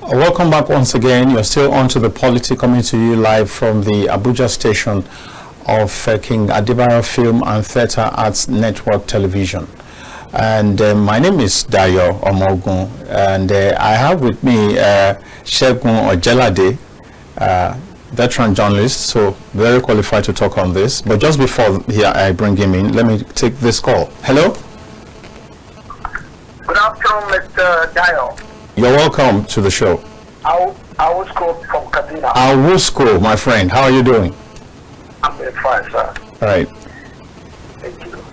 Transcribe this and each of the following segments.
Welcome back once again. You're still on to the Polity, coming to you live from the Abuja station of King Adebayo Film and Theatre Arts Network Television. And my name is DAYO OMOOGUN, and I have with me SEGUN OJELADE, veteran journalist, so very qualified to talk on this. But just before I bring him in, let me take this call. Hello? Good afternoon, Mr. DAYO. You're welcome to the show. Awusko from Kaduna. Awusko, my friend, how are you doing? I'm very fine, sir. All right. Thank you.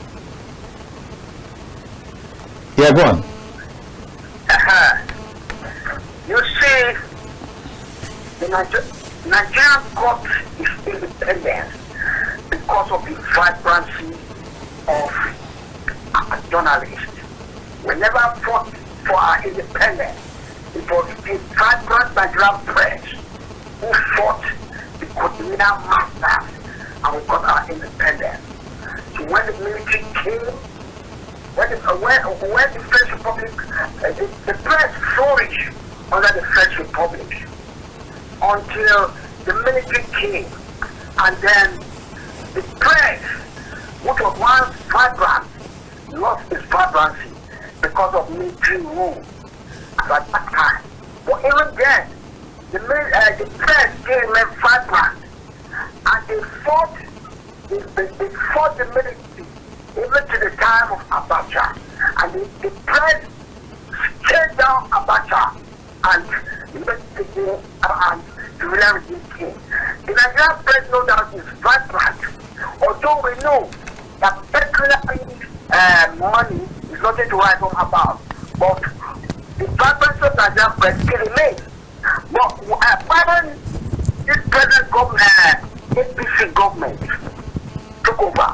Yeah, go on. You see, the Nigerian got its independence because of the vibrancy of journalists. We never fought for our independence. It was the vibrant Nigerian press who fought the colonial masters, and we got our independence. So when the military came, when the French Republic, the press flourished under the French Republic until the military came, and then the press, which was once vibrant, lost its vibrancy because of military rule at that time. But even then, the press still remained vibrant, and they fought the military even to the time of Abacha, and the press chased down Abacha and the Civilian Regime came. The Nigerian press no doubt is vibrant, although we know that pecuniary money is nothing to write home about, but the vibrancy of Nigerian press still remains. But when this present government, APC government, took over,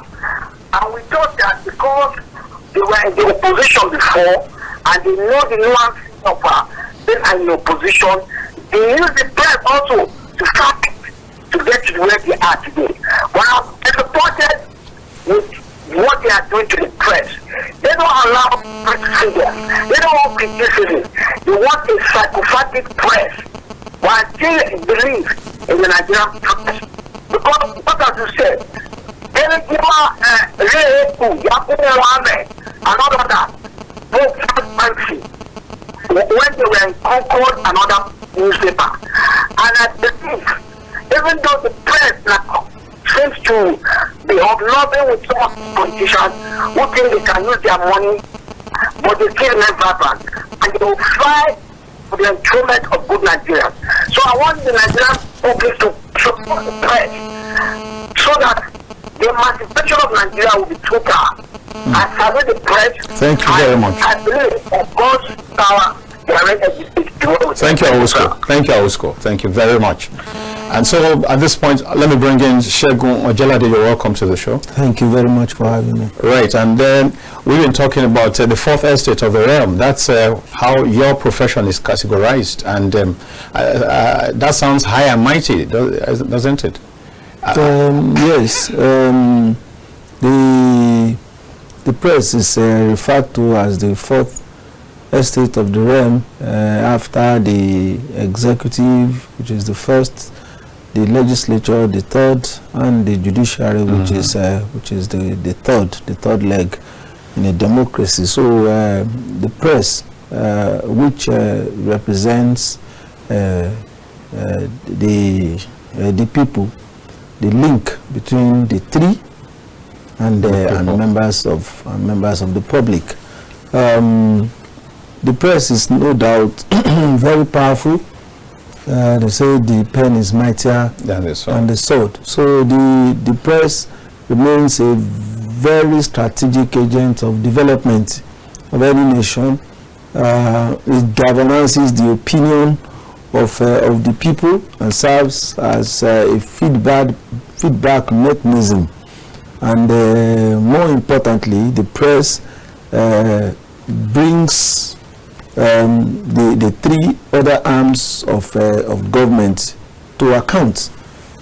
and we thought that because they were in the opposition before, and they know the nuances of being in opposition, they use the press also to fight to get to where they are today. But I'm disappointed with what they are doing to the press. They don't allow criticism. They don't want criticism. They want a psychopathic press. But I still believe in the Nigerian press. Because, what as you said, and all of that, both fancy when they were in Concord, another newspaper. And I believe, even though the press now seems to be obnobbing with some politicians who think they can use their money, but they still remain vibrant, and they will fight for the enthronement of good Nigerians. So I want the Nigerian public to support the press so that the emancipation of Nigeria will be total. I salute the press. Thank you very much. I believe, of course, power. Thank you, Awusko. Thank you, Awusko. Thank you very much. And so, at this point, let me bring in SEGUN OJELADE. You're welcome to the show. Thank you very much for having me. Right, and then we've been talking about the fourth estate of the realm. That's how your profession is categorized, and that sounds high and mighty, doesn't it? Yes, the press is referred to as the fourth estate of the realm after the executive, which is the first, the legislature, the third, and the judiciary, which is the third leg in a democracy. So the press, which represents the people, the link between the three and members of the public. The press is no doubt very powerful. They say the pen is mightier than the sword. So the press remains a very strategic agent of development of any nation. It governs the opinion of the people and serves as a feedback mechanism. And more importantly, the press brings the three other arms of government to account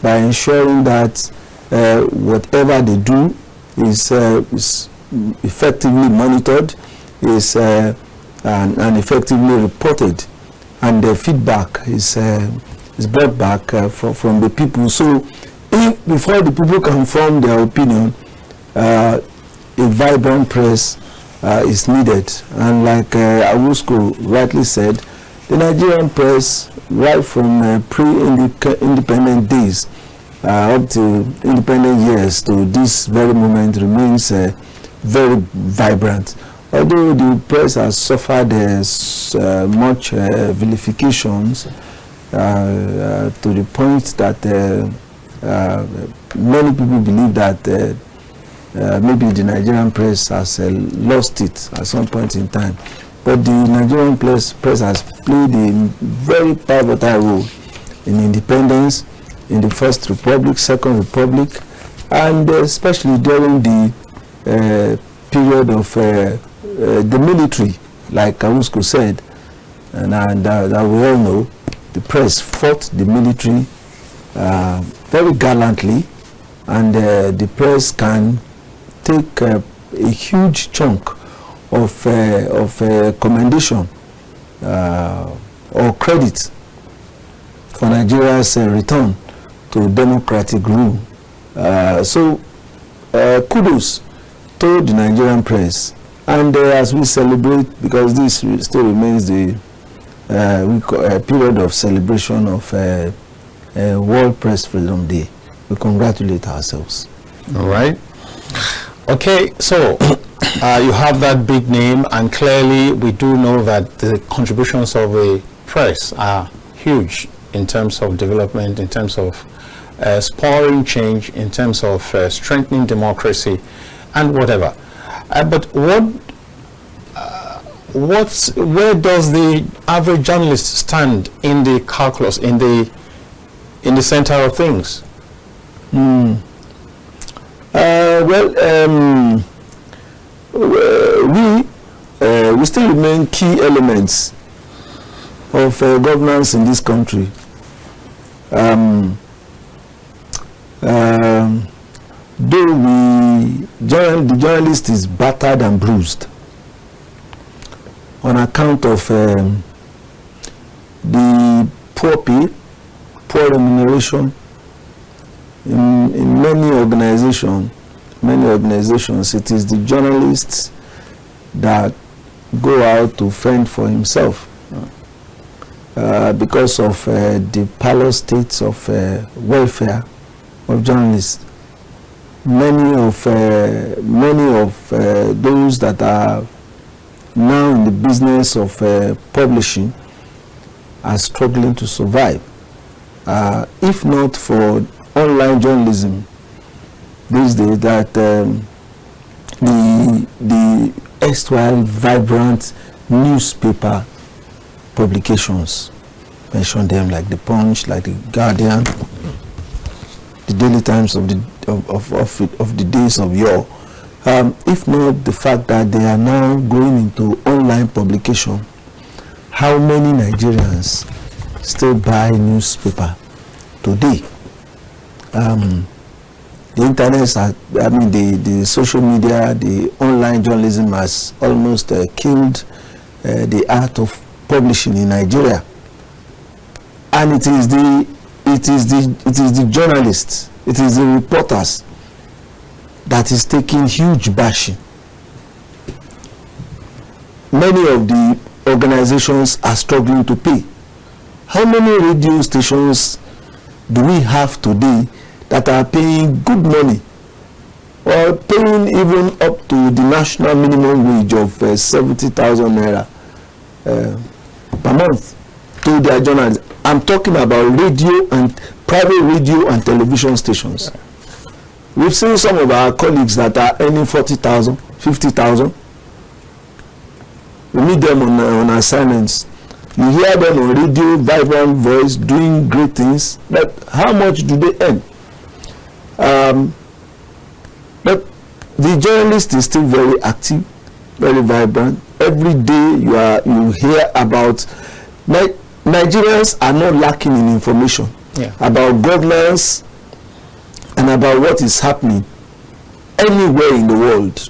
by ensuring that whatever they do is effectively monitored, and effectively reported. and the feedback is brought back from the people. So if before the people can form their opinion, a vibrant press is needed. And like Awusko rightly said, the Nigerian press, right from pre-independent days up to independent years to this very moment, remains very vibrant. Although the press has suffered much vilifications to the point that many people believe that maybe the Nigerian press has lost it at some point in time. But the Nigerian press has played a very pivotal role in independence, in the First Republic, Second Republic, and especially during the period of the military, like Awusko said, and that we all know, the press fought the military very gallantly, and the press can take a huge chunk of commendation or credit for Nigeria's return to democratic rule. So kudos to the Nigerian press. And as we celebrate, because this still remains the period of celebration of World Press Freedom Day, we congratulate ourselves. All right. Okay, so you have that big name, and clearly we do know that the contributions of the press are huge in terms of development, in terms of spurring change, in terms of strengthening democracy and whatever. But where does the average journalist stand in the calculus, in the center of things? We still remain key elements of governance in this country. Though the journalist is battered and bruised on account of the poor pay, poor remuneration in many organizations, it is the journalists that go out to fend for himself because of the parlor states of welfare of journalists. Many of those that are now in the business of publishing are struggling to survive. If not for online journalism these days, that the erstwhile vibrant newspaper publications, mention them like the Punch, like the Guardian, the Daily Times of the days of yore. If not the fact that they are now going into online publication, how many Nigerians still buy newspaper today? The internet, the social media, the online journalism has almost killed the art of publishing in Nigeria, and it is the journalists, it is the reporters that is taking huge bashing. Many of the organizations are struggling to pay. How many radio stations do we have today that are paying good money, or paying even up to the national minimum wage of 70,000 naira per month to their journalists? I'm talking about radio and private radio and television stations. We've seen some of our colleagues that are earning 40,000, 50,000. We meet them on assignments. You hear them on radio, vibrant voice, doing great things, but how much do they earn? But the journalist is still very active, very vibrant. Every day you hear about Nigerians are not lacking in information about governance and about what is happening anywhere in the world.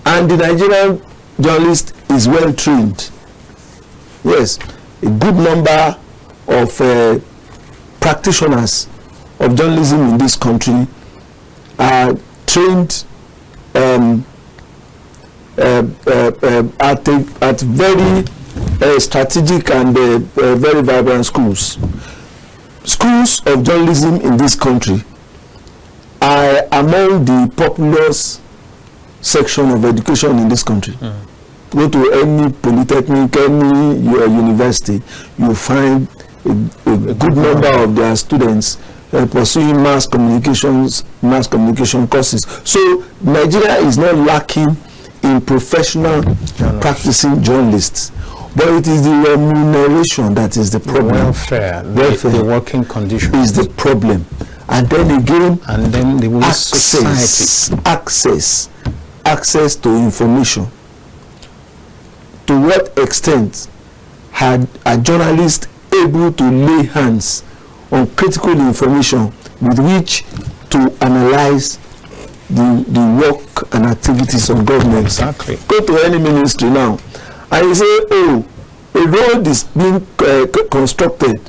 And the Nigerian journalist is well trained. Yes, a good number of practitioners of journalism in this country are trained at very strategic and very vibrant schools. Schools of journalism in this country are among the populous section of education in this country. Go to any polytechnic, any university, you find a good number of their students pursuing mass communication courses. So Nigeria is not lacking in professional practicing journalists, but it is the remuneration that is the problem. Welfare, the working conditions is the problem. And then again, the access to information. To what extent had a journalist able to lay hands on critical information with which to analyze the work and activities of government? Exactly. Go to any ministry now and you say, oh, a road is being constructed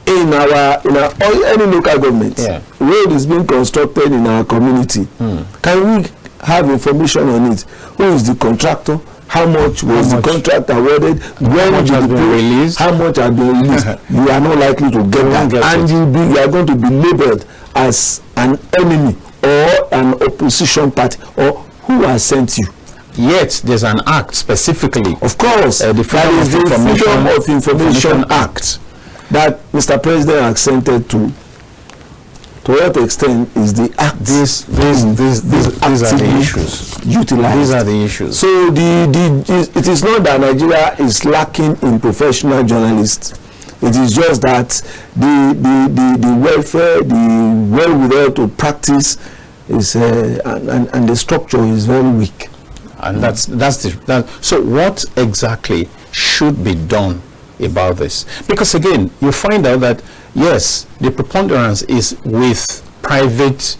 in any local government. Road is being constructed in our community. Can we have information on it? Who is the contractor? How much was the contract awarded? When much has been released? How much has been released? You are not likely to get that, and you are going to be labeled as an enemy or an opposition party, or who has sent you. Yet there's an act specifically. Of course, the Freedom of Information Act that Mr. President accented to. To what extent is the act? These are the issues. Utilized. These are the issues. So it is not that Nigeria is lacking in professional journalists. It is just that the welfare, the wherewithal to practice is and the structure is very weak. And so what exactly should be done about this? Because again, you find out that yes, the preponderance is with private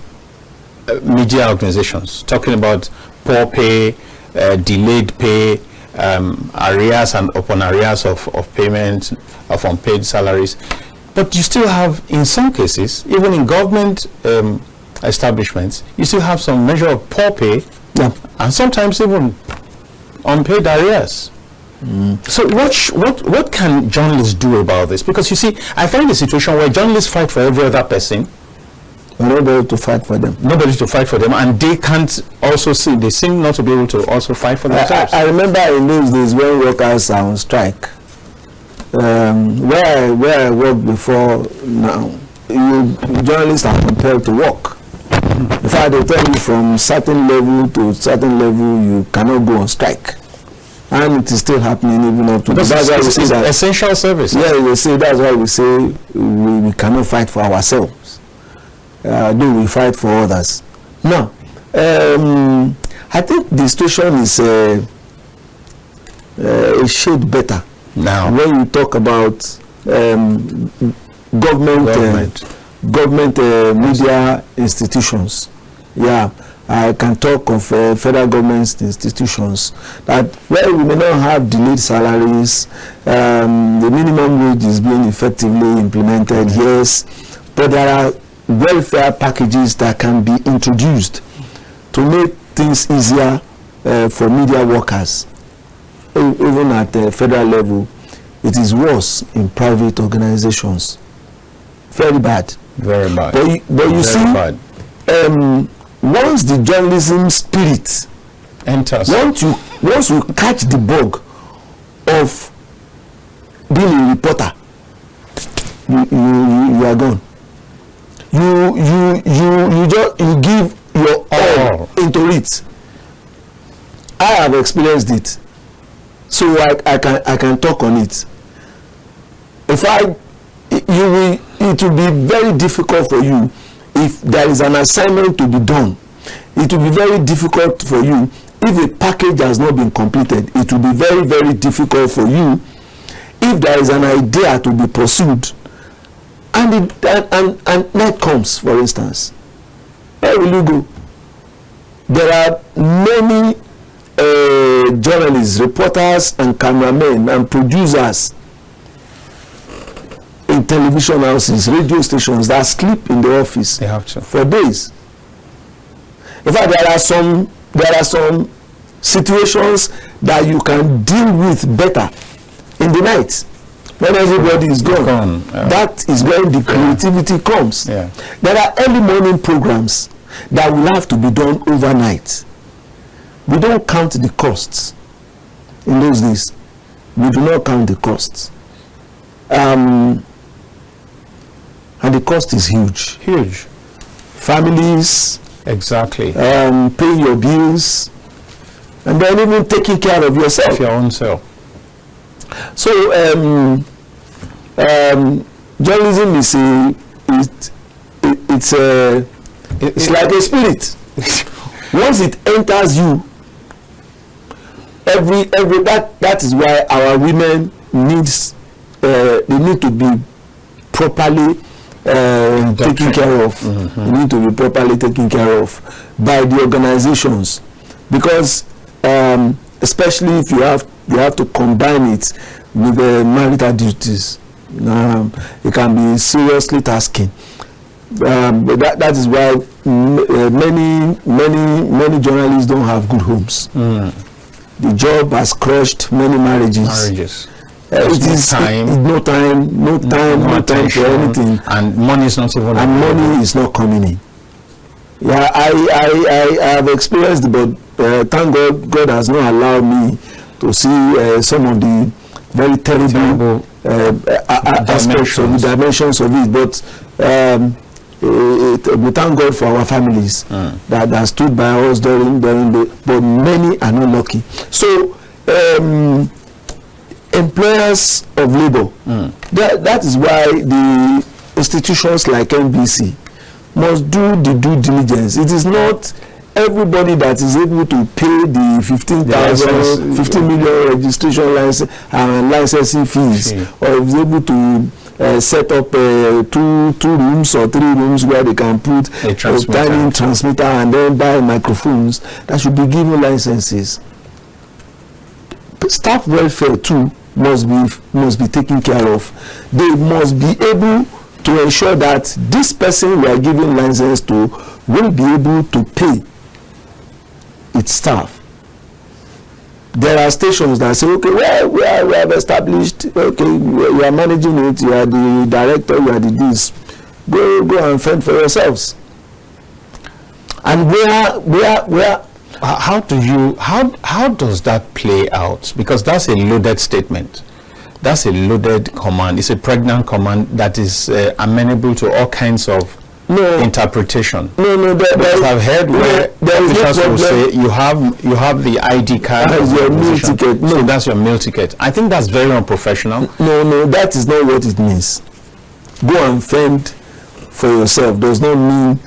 media organizations, talking about poor pay, delayed pay, arrears and upon arrears of payment of unpaid salaries. But you still have, in some cases, even in government establishments, you still have some measure of poor pay, and sometimes even unpaid arrears. So what can journalists do about this? Because you see, I find a situation where journalists fight for every other person. Nobody to fight for them. Nobody to fight for them, and they can't also see. They seem not to be able to also fight for themselves. I remember in those days when workers are on strike. Where I worked before now, journalists are compelled to work. In fact, they tell you from certain level to certain level you cannot go on strike. And it is still happening even up to that's why we say that essential service. Yeah, we say that's why we say we cannot fight for ourselves. Do we fight for others? No. I think the situation is a shade better now when you talk about government media institutions. Yeah. I can talk of federal government institutions that where we may not have delayed salaries, the minimum wage is being effectively implemented, yes, but there are welfare packages that can be introduced to make things easier for media workers. Even at the federal level, it is worse in private organizations. Very bad. Very bad. But you see, once the journalism spirit enters, once you catch the bug of being a reporter, you are gone. You give your all into it. I have experienced it, so I can talk on it. In fact, it will be very difficult for you. If there is an assignment to be done, it will be very difficult for you. If a package has not been completed, it will be very, very difficult for you. If there is an idea to be pursued, and night comes, for instance, where will you go? There are many journalists, reporters, and cameramen and producers in television houses, radio stations that sleep in the office. They have to. For days. In fact, there are some situations that you can deal with better in the night when everybody is gone. That is when the creativity comes. Yeah. There are early morning programs that will have to be done overnight. We don't count the costs in those days. We do not count the costs. And the cost is huge. Huge. Families. Exactly. Paying your bills. And then even taking care of yourself. Your own self. So, journalism it's like a spirit. Once it enters you, that is why our women they need to be properly taken care of. They need to be properly taken care of by the organizations, because especially if you have to combine it with the marital duties, it can be seriously tasking. But that is why many journalists don't have good homes. The job has crushed many marriages. No time for anything, and money is not even. And money is not coming in. Yeah, I have experienced it, but thank God has not allowed me to see some of the very terrible aspects of the dimensions of it. But we thank God for our families that stood by us during but many are not lucky. So employers of labor, that is why the institutions like NBC must do the due diligence. It is not everybody that is able to pay the 15 million registration license and licensing fees, or is able to set up two rooms or 3 rooms where they can put a tiny transmitter and then buy microphones, that should be given licenses. Staff welfare too must be taken care of. They must be able to ensure that this person we are giving license to will be able to pay its staff. There are stations that say, okay, well, we have established, okay, you are managing it, you are the director, you are the this. Go and fend for yourselves. And how does that play out? Because that's a loaded statement. That's a loaded command. It's a pregnant command that is amenable to all kinds of interpretation. I've heard where officials will say you have the ID card as your meal ticket. So that's your meal ticket. I think that's very unprofessional. No, that is not what it means. Go and fend for yourself does not mean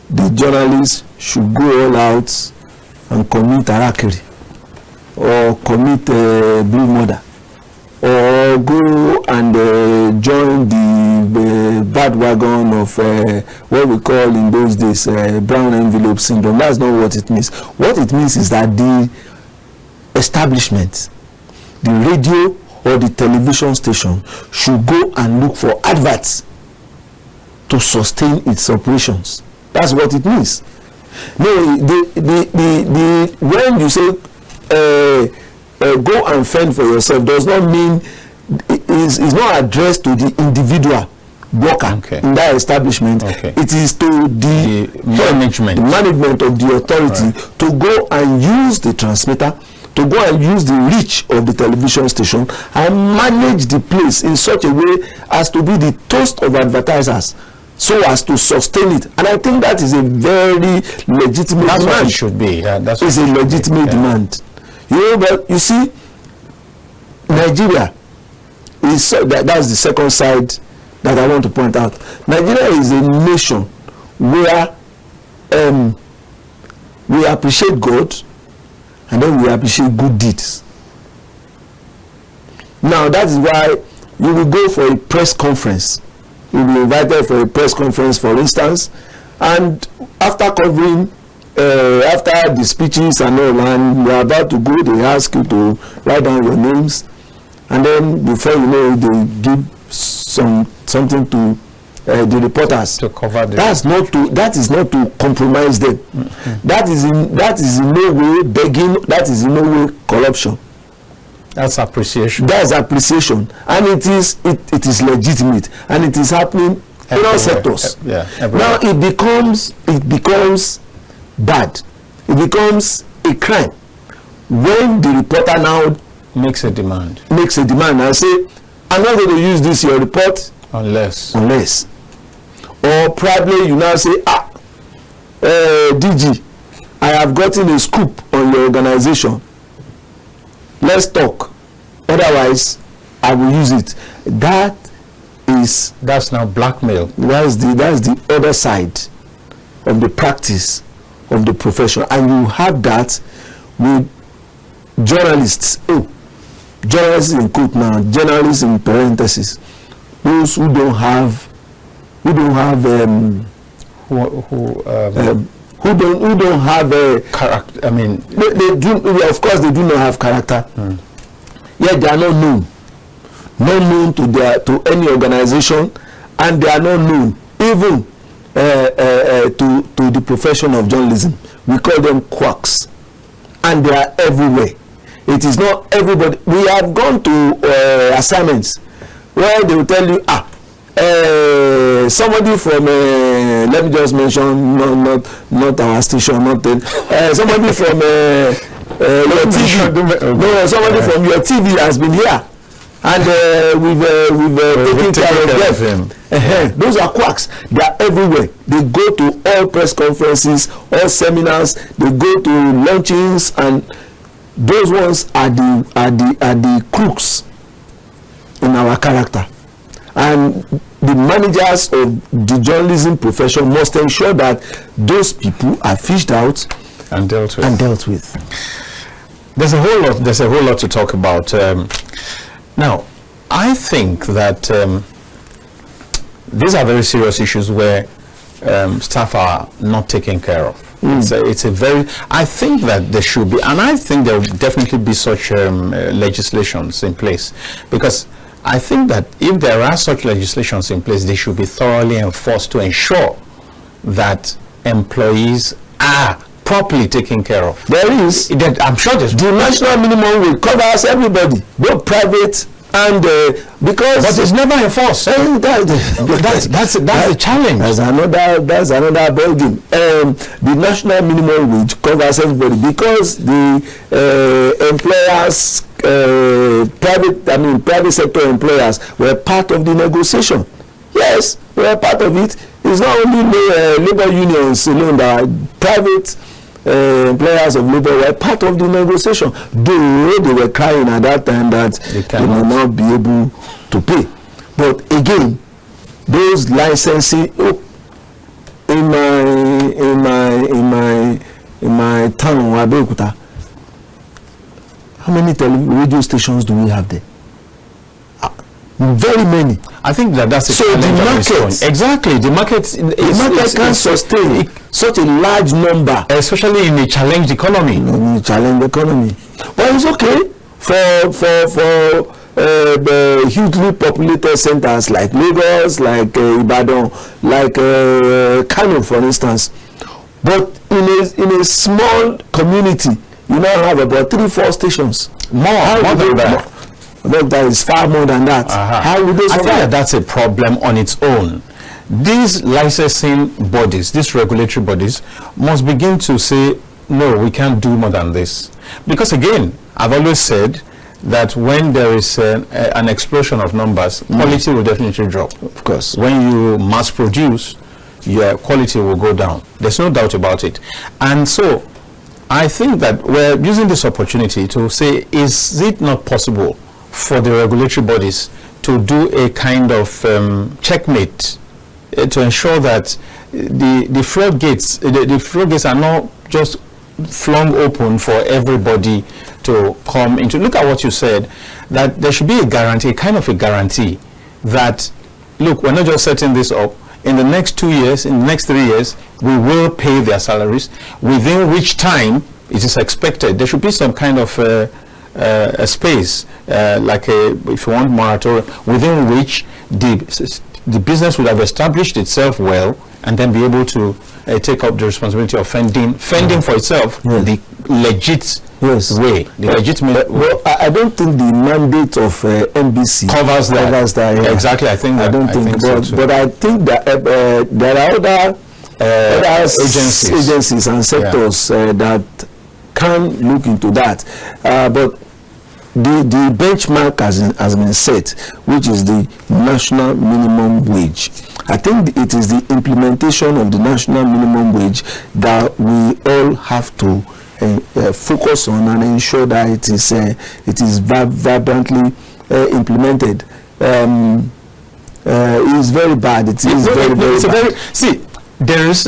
the journalist should go all out and commit harakiri or commit blue murder, or go and join the bad wagon of what we call in those days brown envelope syndrome. That's not what it means. What it means is that the establishment, the radio or the television station, should go and look for adverts to sustain its operations. That's what it means. No, when you say go and fend for yourself does not mean is not addressed to the individual worker in that establishment. It is to the management of the authority to go and use the transmitter, to go and use the reach of the television station and manage the place in such a way as to be the toast of advertisers, so as to sustain it. And I think that is a very legitimate demand. What it should be. Yeah, that's a legitimate demand. You know, but you see, Nigeria is that's the second side that I want to point out. Nigeria is a nation where we appreciate God and then we appreciate good deeds. Now that is why you will go for a press conference. You'll be invited for a press conference, for instance, and after covering after the speeches and all, and you're about to go, they ask you to write down your names, and then before you know it, they give some something to the reporters to cover the that is not to compromise them. That is in no way begging, that is in no way corruption. That's appreciation. That's appreciation, and it is legitimate, and it is happening in all sectors. Now it becomes bad, it becomes a crime when the reporter now makes a demand and say, I'm not going to use this your report unless, or probably you now say, DG, I have gotten a scoop on your organization, let's talk, otherwise I will use it. That's now blackmail. That's the other side of the practice of the profession, and you have that with journalists. Journalists in quote now, journalists in parentheses, those who don't have character. I mean, they do, of course they do not have character. Yet they are not known to any organization, and they are not known even to the profession of journalism. We call them quacks, and they are everywhere. It is not everybody. We have gone to assignments where they will tell you, somebody from let me just mention not our station, somebody from your TV. No, somebody from your TV has been here, and we've taken care of them. Those are quacks. They are everywhere. They go to all press conferences, all seminars. They go to launchings, and those ones are the crooks in our character. And the managers of the journalism profession must ensure that those people are fished out and dealt with. There's a whole lot to talk about. Now, I think that these are very serious issues where staff are not taken care of. It's a very, I think that there should be, and I think there will definitely be such legislations in place, because I think that if there are such legislations in place, they should be thoroughly enforced to ensure that employees are properly taken care of. There is, I'm sure there's the national minimum wage covers everybody, both private and but it's never enforced. That's a challenge. That's another ballgame. The national minimum wage covers everybody because the employers, private sector employers were part of the negotiation. Yes, we were part of it. It's not only labor unions alone that are private. Employers of labor were part of the negotiation, though they were crying at that time that they will not be able to pay. But again, those licensing in my town, Abeokuta, how many radio stations do we have there? Very many. I think that's a so the market, exactly, the market can sustain such a large number, especially in a challenged economy. But it's okay for hugely populated centers like Lagos, like Ibadan, like Kano, for instance. But in a small community, you now have about 3-4 stations. More than that. That is far more than that. How would they survive? I think that's a problem on its own. These licensing bodies, these regulatory bodies, must begin to say, no, we can't do more than this. Because again, I've always said that when there is an explosion of numbers, quality will definitely drop. Of course. When you mass produce, your quality will go down. There's no doubt about it. And so, I think that we're using this opportunity to say, is it not possible for the regulatory bodies to do a kind of checkmate to ensure that the floodgates are not just flung open for everybody to come into. Look at what you said, that there should be a guarantee, kind of a guarantee that, look, we're not just setting this up. In the next 2 years, in the next 3 years, we will pay their salaries, within which time it is expected. There should be some kind of a space, like if you want moratorium, within which the business would have established itself well, and then be able to take up the responsibility of fending for itself the legit way. The legitimate way. Well, I don't think the mandate of NBC covers that. Yeah. Exactly, I think I don't think so too. but I think that there are other agencies and sectors that can look into that. But the benchmark has been set, which is the national minimum wage. I think it is the implementation of the national minimum wage that we all have to focus on and ensure that it is vibrantly implemented. It is very bad. It is very bad. See, there is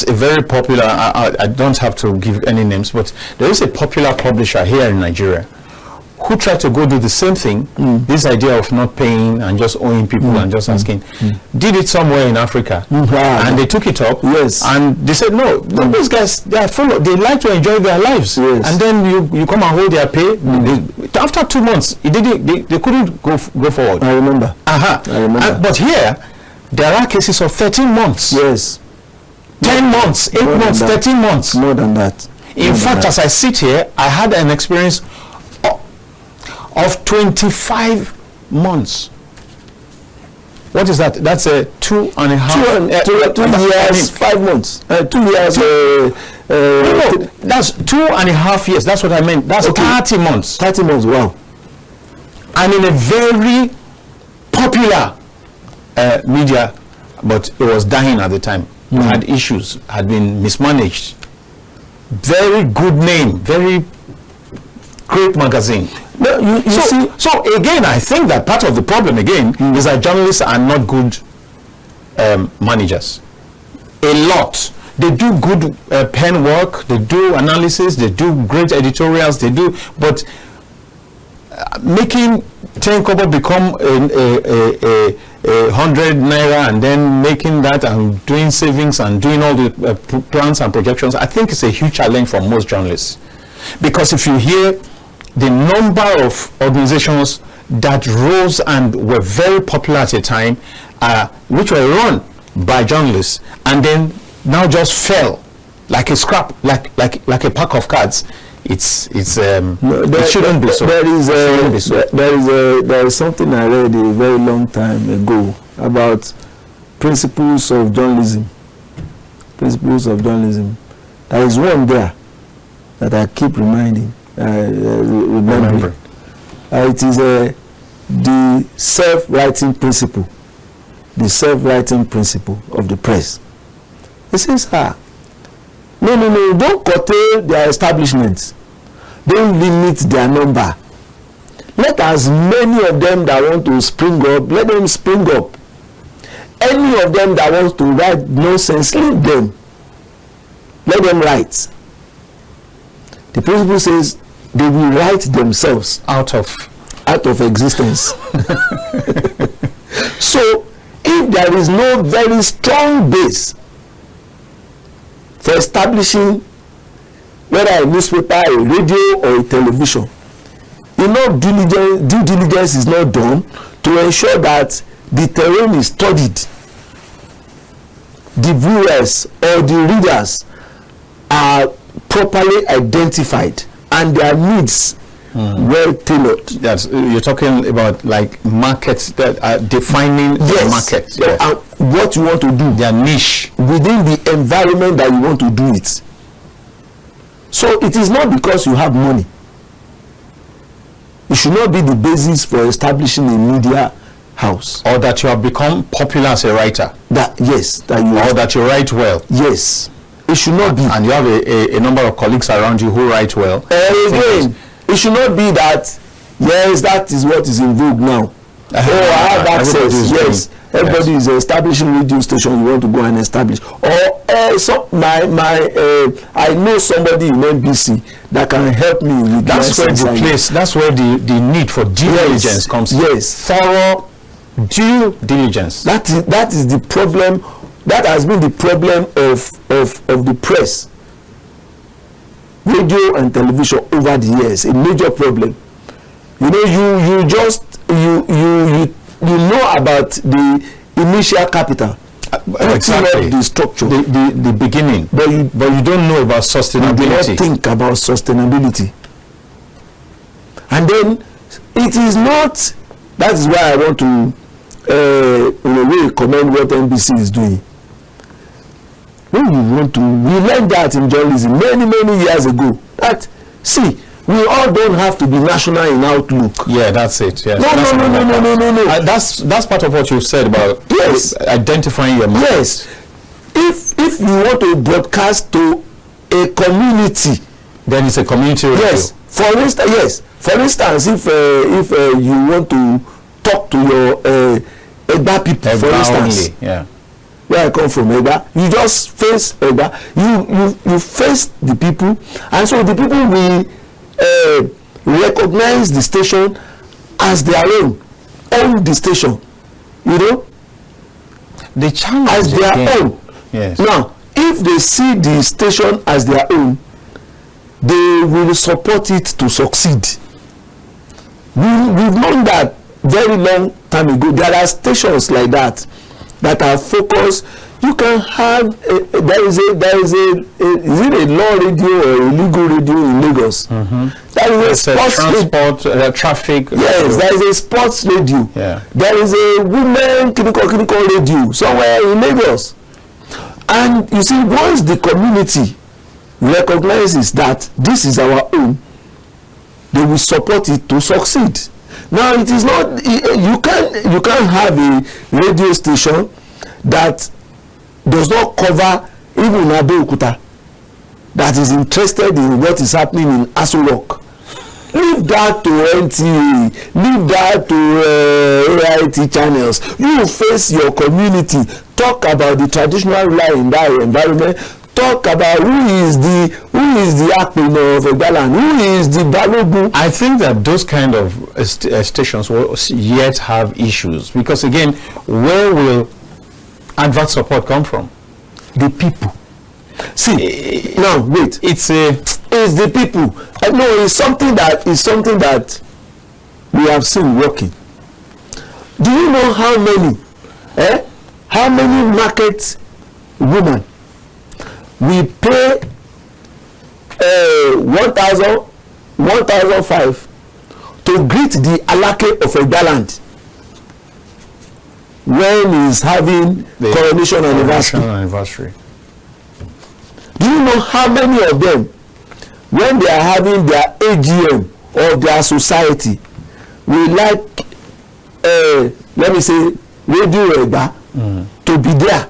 a very popular. I don't have to give any names, but there is a popular publisher here in Nigeria who tried to go do the same thing, this idea of not paying and just owing people and just asking, did it somewhere in Africa, and they took it up, and they said, no, those guys, they are they like to enjoy their lives, and then you come and hold their pay. After 2 months, they couldn't go forward. I remember. I remember. But here, there are cases of 13 months. 10 months, 8 months, 13 months. More than that. In fact, as I sit here, I had an experience of 25 months. What is that? That's a 2.5 2 years, 5 months. 2 years. No, that's 2.5 years. That's what I meant. That's 30 months. 30 months. Wow. And in a very popular media, but it was dying at the time. Had issues, had been mismanaged. Very good name, very great magazine. No, you see. So again, I think that part of the problem again is that journalists are not good managers. A lot. They do good pen work, they do analysis, they do great editorials, they do, but making 10 kobo become a 100 naira and then making that and doing savings and doing all the plans and projections, I think it's a huge challenge for most journalists. Because if you hear the number of organizations that rose and were very popular at a time, which were run by journalists, and then now just fell like a scrap, like a pack of cards. It shouldn't be so. There is something I read a very long time ago about principles of journalism. Principles of journalism. There is one there that I keep remembering. It is the self-writing principle. The self-writing principle of the press. It says, no, don't curtail their establishments. Don't limit their number. Let as many of them that want to spring up, let them spring up. Any of them that wants to write nonsense, leave them. Let them write. The principle says they will write themselves out of existence. So if there is no very strong base for establishing whether a newspaper, a radio, or a television, enough due diligence is not done to ensure that the terrain is studied, the viewers or the readers are properly identified, and their needs well tailored. That's you're talking about, like markets that are defining the market. And what you want to do, their niche within the environment that you want to do it. So it is not because you have money. It should not be the basis for establishing a media house, or that you have become popular as a writer. That you write well. Yes, it should not be. And you have a number of colleagues around you who write well. Again, it should not be that. Yes, that is what is in vogue now. I have access. Yes, everybody is establishing radio station. You want to go and establish, or I know somebody in NBC that can help me with that's where the place. That's where the need for due diligence comes. Yes, thorough due diligence. That is the problem. That has been the problem of the press, radio and television over the years. A major problem. You know, you you know about the initial capital, exactly, the structure, the beginning, but you don't know about sustainability. You do not think about sustainability. And then it is not. That is why I want to in a way commend what NBC is doing. When you want to, we learned that in journalism many years ago. That see, we all don't have to be national in outlook. Yeah, that's it. Yes. No. That's part of what you said about identifying your market. Yes. If you want to broadcast to a community, then it's a community radio. Yes. For instance, if you want to talk to your Eba people, for instance, only. Where I come from, Eba, you just face Eba. You face the people, and so the people will recognize the station as their own the station. You know, the challenge as their own. Yes. Now, if they see the station as their own, they will support it to succeed. We've known that very long time ago. There are stations like that are focused. You can have there is a is it a law radio or a legal radio in Lagos? There is a sports transport traffic. Yes, there is a sports radio. Yeah. There is a women clinical radio somewhere in Lagos. And you see, once the community recognizes that this is our own, they will support it to succeed. Now, it is not, you can't have a radio station that does not cover even Abeokuta, that is interested in what is happening in Aso Rock. Leave that to NTA, leave that to AIT channels. You face your community, talk about the traditional life in that environment, talk about who is the Akpino of Egaland, who is the Balogun. I think that those kind of stations will yet have issues, because again, where will advert support come from? The people. See, now wait. It's the people. No, it's something that we have seen working. Do you know how many market women we pay 1,500 to greet the Alake of Egaland when he's having the coronation anniversary? Do you know how many of them, when they are having their AGM of their society, we like let me say Radio Eba to be there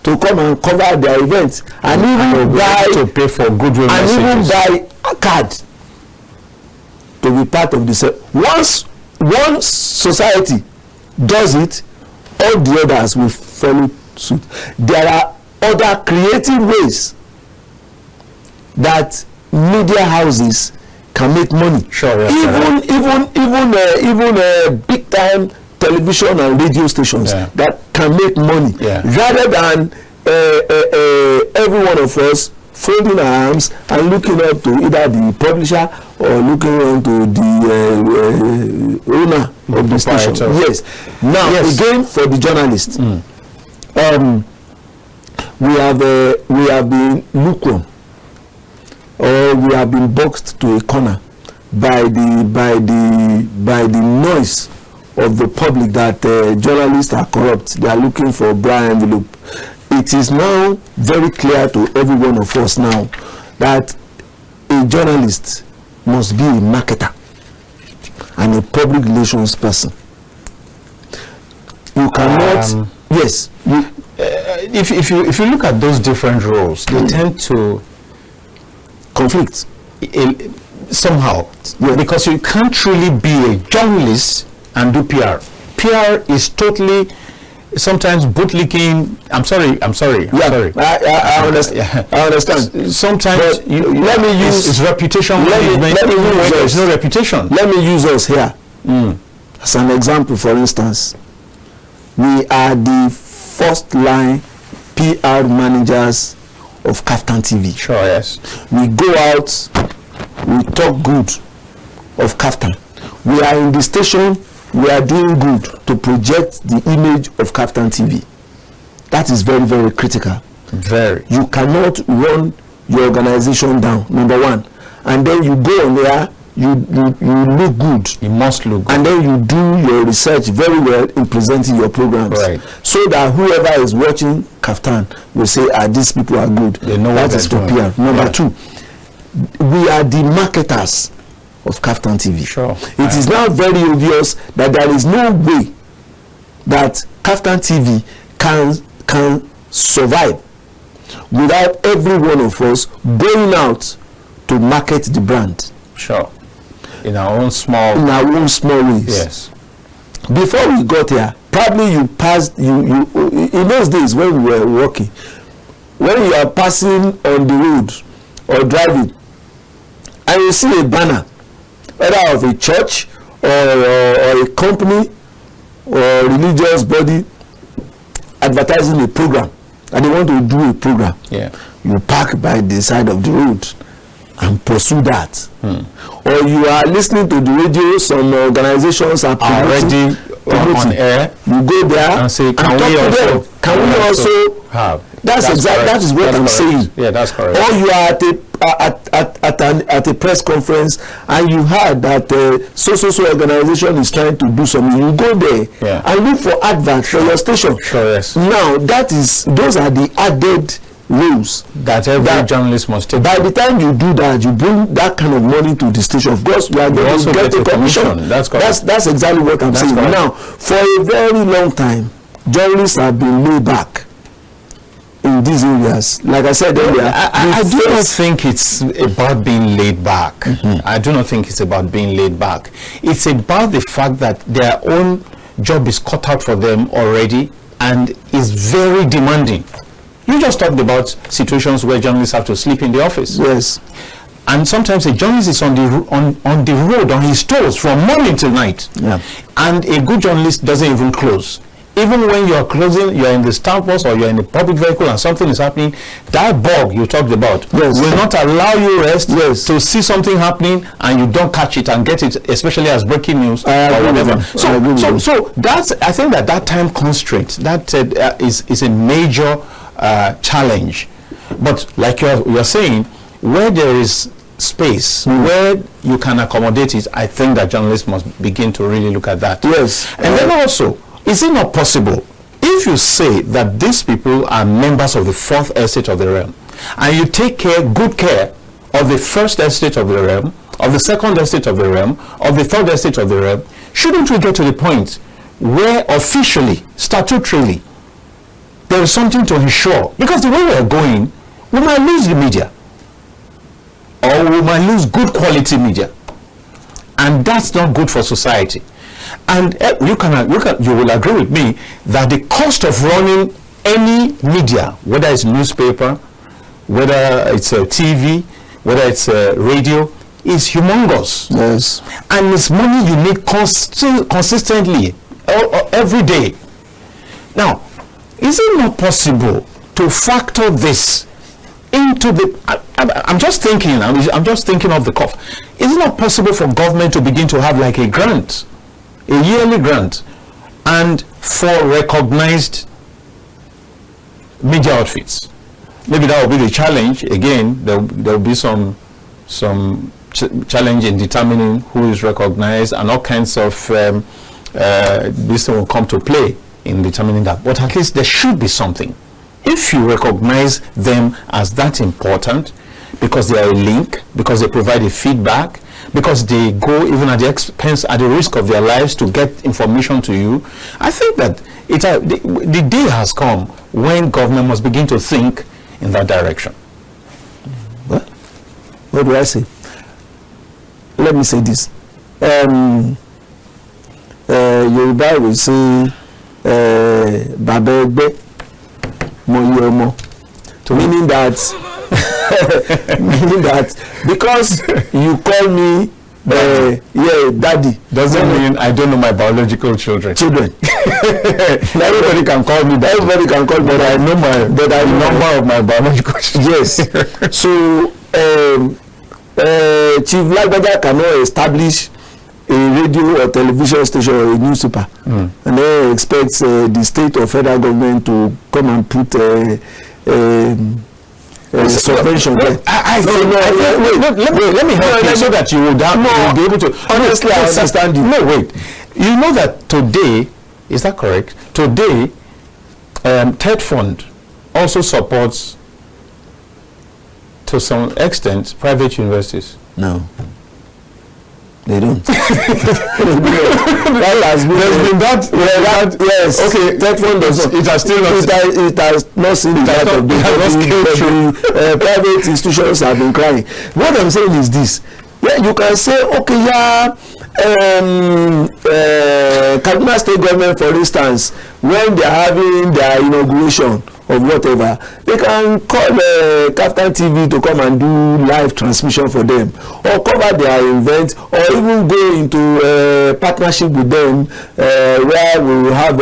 to come and cover their events, and even buy to pay for goodwill and messages. even buy a card to be part of the once one society does it, all the others will follow suit. There are other creative ways that media houses can make money. Sure, yes, even big time television and radio stations that can make money, rather than every one of us folding our arms and looking up to either the publisher or looking on to the owner of the station. Yes. Now, again, for the journalists, we have been lukewarm, or we have been boxed to a corner by the noise of the public that journalists are corrupt. They are looking for bribe envelope. It is now very clear to every one of us now that a journalist must be a marketer and a public relations person. You cannot. Yes. If you look at those different roles, they tend to conflict somehow, because you can't truly be a journalist and do PR. PR is totally sometimes bootlicking. I'm sorry. I understand. I understand. Sometimes let me use it's reputation. There's no reputation. Let me use us here as an example. For instance, we are the first line PR managers of KAFTAN TV. Sure, yes. We go out, we talk good of KAFTAN. We are in the station we are doing good to project the image of KAFTAN TV. That is very, very critical. Very. You cannot run your organization down, number one, and then you go on there, you look good. You must look good. And then you do your research very well in presenting your programs. Right. So that whoever is watching KAFTAN will say, these people are good. They know that is for PR. Number two, we are the marketers of KAFTAN TV. Sure. It is now very obvious that there is no way that KAFTAN TV can survive without every one of us going out to market the brand. Sure. In our own small ways. Yes. Before we got here, probably you passed in those days when we were working, when you are passing on the road or driving and you see a banner either of a church or a company or a religious body advertising a program, and they want to do a program, you park by the side of the road and pursue that. Or you are listening to the radio, some organizations are already on air, you go there and say, can we also have? That is what I'm saying. Yeah, that's correct. Or you are at a press conference and you heard that so organization is trying to do something. You go there and look for advert for your station. Sure, yes. Now those are the added rules that every journalist must take. By the time you do that, you bring that kind of money to the station. Of course, you are going to get a commission. That's exactly what I'm saying. Now, for a very long time, journalists have been laid back in these areas. Like I said earlier, I do not think it's about being laid back. I do not think it's about being laid back. It's about the fact that their own job is cut out for them already and is very demanding. You just talked about situations where journalists have to sleep in the office. Yes. And sometimes a journalist is on the road, on his toes from morning till night. Yeah. And a good journalist doesn't even close. Even when you're closing, you're in the staff bus or you're in a public vehicle and something is happening, that bug you talked about will not allow you rest to see something happening and you don't catch it and get it, especially as breaking news or whatever. So that's, I think that time constraint, that is a major challenge. But like you're saying, where there is space, where you can accommodate it, I think that journalists must begin to really look at that. Yes. And then also, is it not possible, if you say that these people are members of the fourth estate of the realm, and you take good care of the first estate of the realm, of the second estate of the realm, of the third estate of the realm, shouldn't we get to the point where officially, statutorily, there is something to ensure? Because the way we are going, we might lose the media, or we might lose good quality media, and that's not good for society. And you will agree with me that the cost of running any media, whether it's newspaper, whether it's a TV, whether it's a radio, is humongous. Yes. And it's money you need consistently, every day. Now, is it not possible to factor this into the? I'm just thinking. I'm just thinking off the cuff. Is it not possible for government to begin to have like a grant, a yearly grant, and for recognized media outfits? Maybe that will be the challenge. Again, there will be some challenge in determining who is recognized, and all kinds of this will come to play in determining that. But at least there should be something. If you recognize them as that important, because they are a link, because they provide a feedback, because they go even at the expense, at the risk of their lives to get information to you, I think that the day has come when government must begin to think in that direction. What do I say? Let me say this. Yoruba will say, Babebe Moyomo, meaning that because you call me daddy doesn't mean I don't know my biological children. Everybody can call me that. Everybody can call me, but I know the number of my biological children. Yes. So Chief Lagbaja cannot establish a radio or television station or a newspaper, and then expects the state or federal government to come and put subvention. Let me help you so that you will be able to. Honestly, I understand you. No, wait. You know that today, is that correct? Today, TED Fund also supports, to some extent, private universities. No. They don't. That has been yes. Okay, TED Fund does not. It has still not. It has not seen the light of day. Private institutions have been crying. What I'm saying is this: yeah, you can say, okay, yeah, Kaduna State government, for instance, when they are having their inauguration of whatever, they can call KAFTAN TV to come and do live transmission for them, or cover their event, or even go into partnership with them, where we will have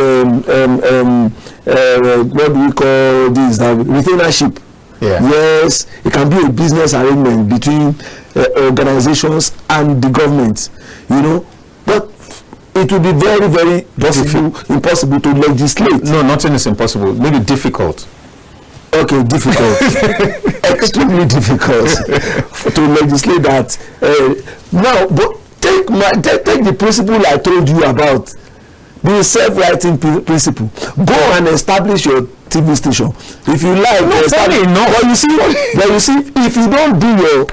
what do we call this, retainership. Yeah. Yes, it can be a business arrangement between organizations and the government, but it will be very, very impossible to legislate. No, nothing is impossible. Maybe difficult. Okay, difficult. Extremely difficult to legislate that. Now, but take the principle I told you about, the self-writing principle. Go and establish your TV station. If you like, but you see, if you don't do your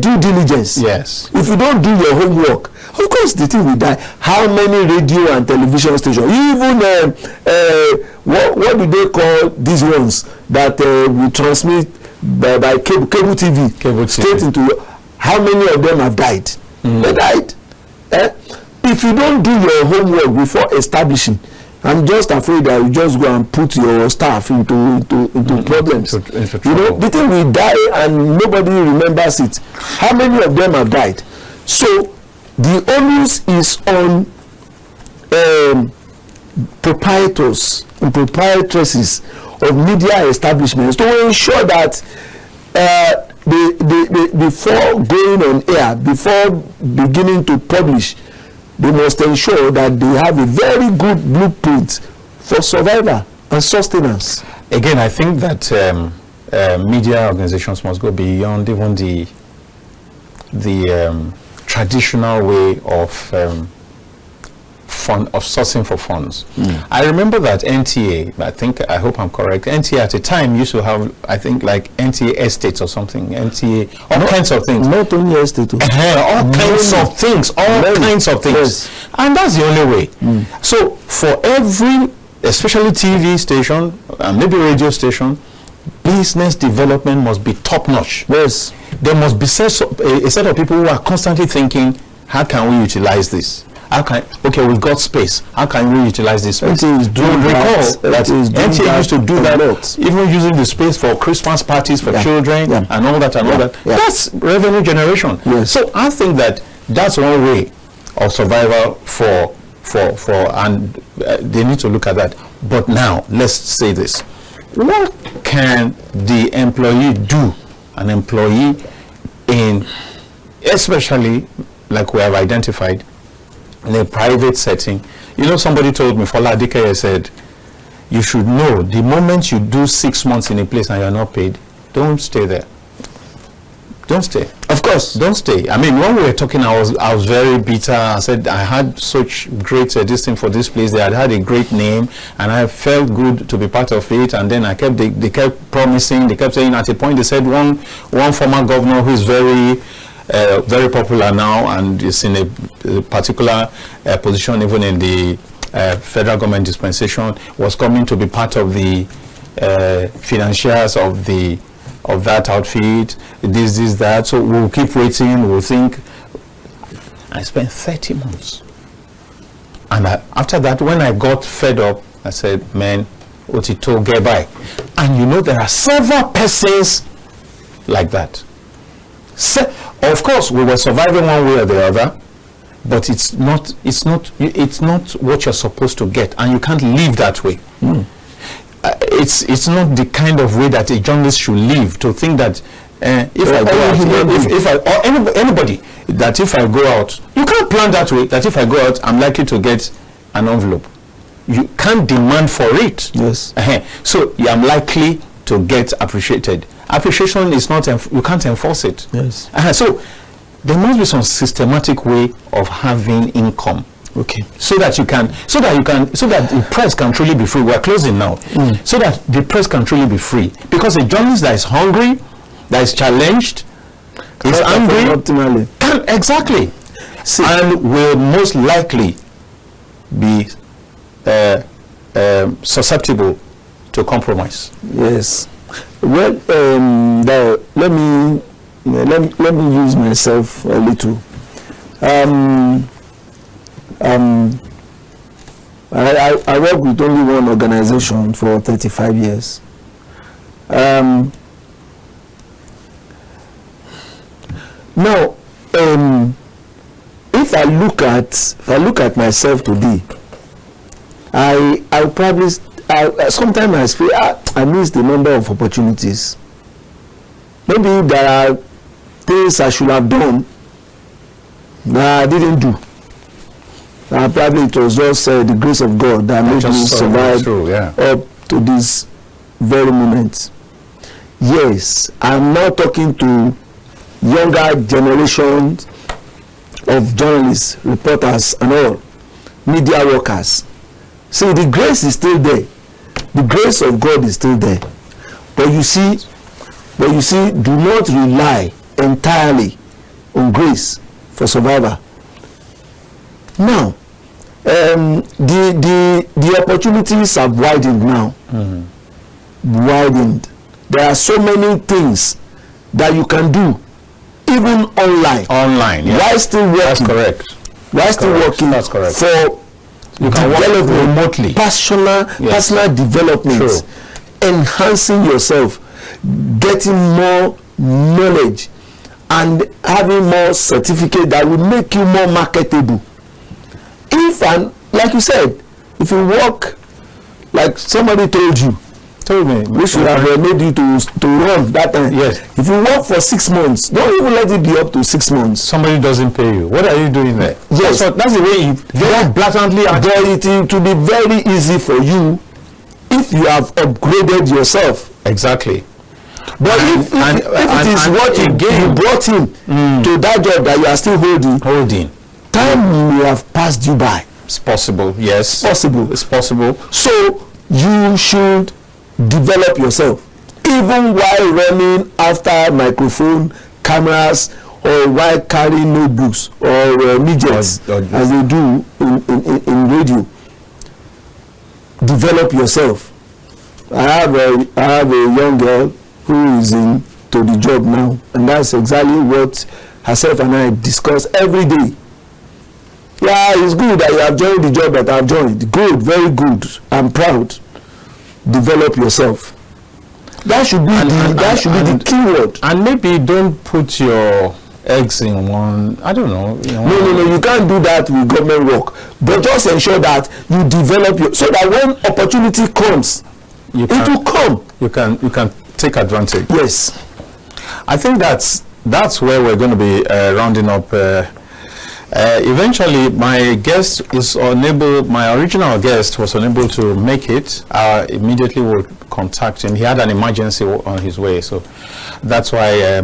due diligence, yes, if you don't do your homework, of course the thing will die. How many radio and television stations, even what do they call these ones that we transmit by cable TV straight into, how many of them have died? They died. If you don't do your homework before establishing, I'm just afraid that you just go and put your staff into problems. The thing will die and nobody remembers it. How many of them have died? So the onus is on proprietors and proprietresses of media establishments to ensure that before going on air, before beginning to publish, they must ensure that they have a very good blueprint for survival and sustenance. Again, I think that media organizations must go beyond even the traditional way of sourcing for funds. I remember that NTA, I hope I'm correct, NTA at the time used to have, I think, like NTA estates or something, NTA, all kinds of things. Not only estate. all kinds of things, Yes. And that's the only way. So for every, especially TV station, maybe radio station, business development must be top-notch. Yes. There must be a set of people who are constantly thinking, how can we utilize this? We've got space. How can we utilize this space? Do you recall that NTA used to do that, even using the space for Christmas parties for children and all that and all that. That's revenue generation. Yes. So I think that that's one way of survival and they need to look at that. But now let's say this: what can the employee do? An employee in, especially like we have identified, in a private setting. Somebody told me, Fola Adikeye said, you should know the moment you do 6 months in a place and you're not paid, don't stay there. Don't stay. Of course. Don't stay. I mean, when we were talking, I was very bitter. I said I had such great this thing for this place. They had a great name, and I felt good to be part of it. And then they kept promising. They kept saying. At a point, they said one former governor who is very popular now and is in a particular position, even in the federal government dispensation, was coming to be part of the financiers of that outfit, this, that. So we'll keep waiting, we'll think. I spent 30 months. And after that, when I got fed up, I said, man, Otito, get by. And there are several persons like that. Of course, we were surviving one way or the other, but it's not what you're supposed to get, and you can't live that way. It's not the kind of way that a journalist should live, to think that anybody, that if I go out, you can't plan that way, that if I go out, I'm likely to get an envelope. You can't demand for it. Yes. So I'm likely to get appreciated. Appreciation is not, you can't enforce it. Yes. So there must be some systematic way of having income. Okay. So that the press can truly be free. We're closing now. So that the press can truly be free. Because a journalist that is hungry, that is challenged, is angry, optimally. Exactly. And will most likely be susceptible to compromise. Yes. Well, let me use myself a little. I work with only one organization for 35 years. Now, if I look at myself today, I probably sometimes I feel I miss the number of opportunities. Maybe there are things I should have done that I didn't do. Probably it was just the grace of God that made me survive up to this very moment. Yes, I'm now talking to younger generations of journalists, reporters, and all media workers. See, the grace is still there. The grace of God is still there. But you see, do not rely entirely on grace for survival. Now, the opportunities have widened now. Widened. There are so many things that you can do, even online. Yeah. While still working. That's correct. While still working. That's correct. For you can work remotely. Personal development. True. Enhancing yourself, getting more knowledge, and having more certificate that will make you more marketable. Like you said, if you work, like somebody told me, we should have made you to run that time. Yes. If you work for 6 months, don't even let it be up to 6 months. Somebody doesn't pay you. What are you doing there? Yes. That's the way you very blatantly. It will be very easy for you if you have upgraded yourself. Exactly. But if it is what you brought him to that job that you are still holding, time may have passed you by. It's possible. Yes. It's possible. So you should develop yourself, even while running after microphone, cameras, or while carrying notebooks or midgets, as they do in radio. Develop yourself. I have a young girl who is into the job now, and that's exactly what herself and I discuss every day. Yeah, it's good that you have joined the job that I've joined. Good, very good. I'm proud. Develop yourself. That should be the key word. And maybe don't put your eggs in one. I don't know. No. You can't do that with government work. But just ensure that you develop so that when opportunity comes, it will come. You can take advantage. Yes. I think that's where we're going to be rounding up. Eventually, my original guest was unable to make it. Immediately will contact him. He had an emergency on his way, so that's why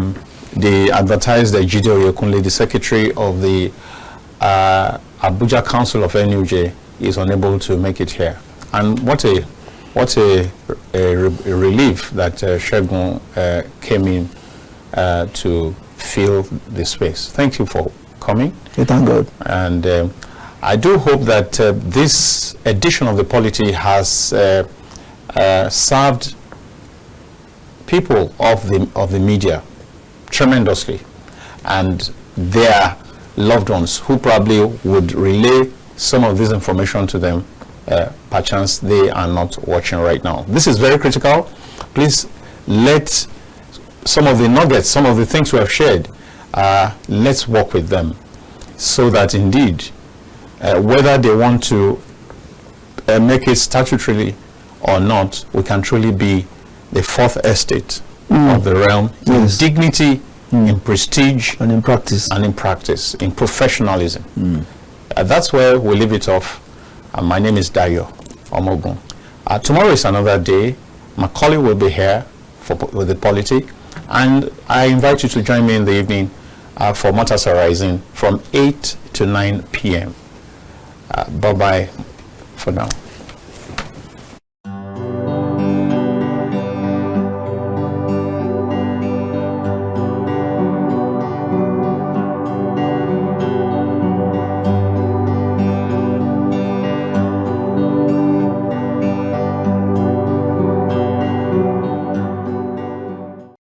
they advertised that Jide Oyekunle, the secretary of the Abuja Council of NUJ, is unable to make it here. And what a relief that Segun came in to fill the space. Thank you for coming. Thank God. And I do hope that this edition of the Polity has served people of the media tremendously, and their loved ones who probably would relay some of this information to them. Perchance they are not watching right now. This is very critical. Please let some of the nuggets, some of the things we have shared, let's work with them, so that indeed, whether they want to make it statutorily or not, we can truly be the fourth estate of the realm, in dignity in prestige, and in practice, in professionalism. That's where we leave it off. My name is DAYO OMOOGUN. Tomorrow is another day. My colleague will be here with the Polity, and I invite you to join me in the evening for Matters Arising from 8 to 9 p.m. Bye-bye for now.